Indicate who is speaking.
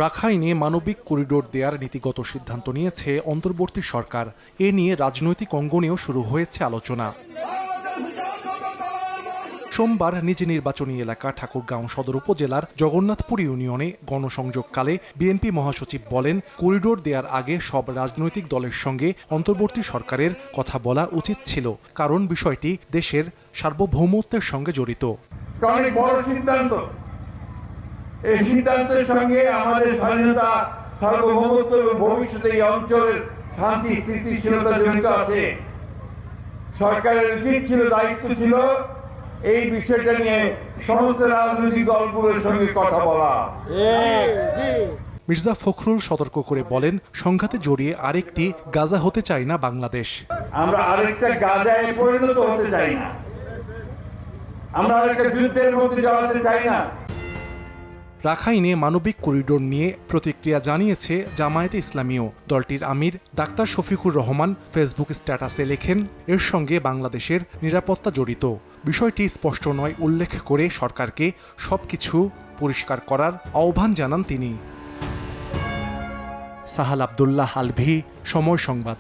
Speaker 1: রাখাইনে মানবিক করিডোর দেয়ার নীতিগত সিদ্ধান্ত নিয়েছে অন্তর্বর্তী সরকার। এ নিয়ে রাজনৈতিক অঙ্গনেও শুরু হয়েছে আলোচনা। সোমবার নিজ নির্বাচনী এলাকা ঠাকুরগাঁও সদর উপজেলার জগন্নাথপুর ইউনিয়নে গণসংযোগকালে বিএনপি মহাসচিব বলেন, করিডোর দেয়ার আগে সব রাজনৈতিক দলের সঙ্গে অন্তর্বর্তী সরকারের কথা বলা উচিত ছিল, কারণ বিষয়টি দেশের সার্বভৌমত্বের সঙ্গে জড়িত।
Speaker 2: অনেক বড় সিদ্ধান্ত। এই সিদ্ধান্তের সঙ্গে আমাদের স্বাধীনতা, সার্বভৌমত্ব এবং ভবিষ্যতে এই অঞ্চলের শান্তি স্থিতিশীলতা জড়িত আছে। সরকারের উচিত ছিল, দায়িত্ব ছিল এই বিষয়টা নিয়ে সমস্ত রাজনৈতিক দলগুলোর সঙ্গে কথা বলা।
Speaker 1: মির্জা ফখরুল সতর্ক করে বলেন, সংঘাতে জড়িয়ে আরেকটি গাজা হতে চায় না বাংলাদেশ।
Speaker 2: আমরা আরেকটা গাজায় পরিণত হতে চাই না, আমরা আরেকটা যুদ্ধের মধ্যে জড়াতে চাই না।
Speaker 1: রাখাইনে মানবিক করিডোর নিয়ে প্রতিক্রিয়া জানিয়েছে জামায়াতে ইসলামীও। দলটির আমির ডাক্তার শফিকুর রহমান ফেসবুক স্ট্যাটাসে লেখেন, এর সঙ্গে বাংলাদেশের নিরাপত্তা জড়িত। বিষয়টি স্পষ্ট নয় উল্লেখ করে সরকারকে সবকিছু পরিষ্কার করার আহ্বান জানান তিনি। সাহাল আব্দুল্লাহ আলভি, সময় সংবাদ।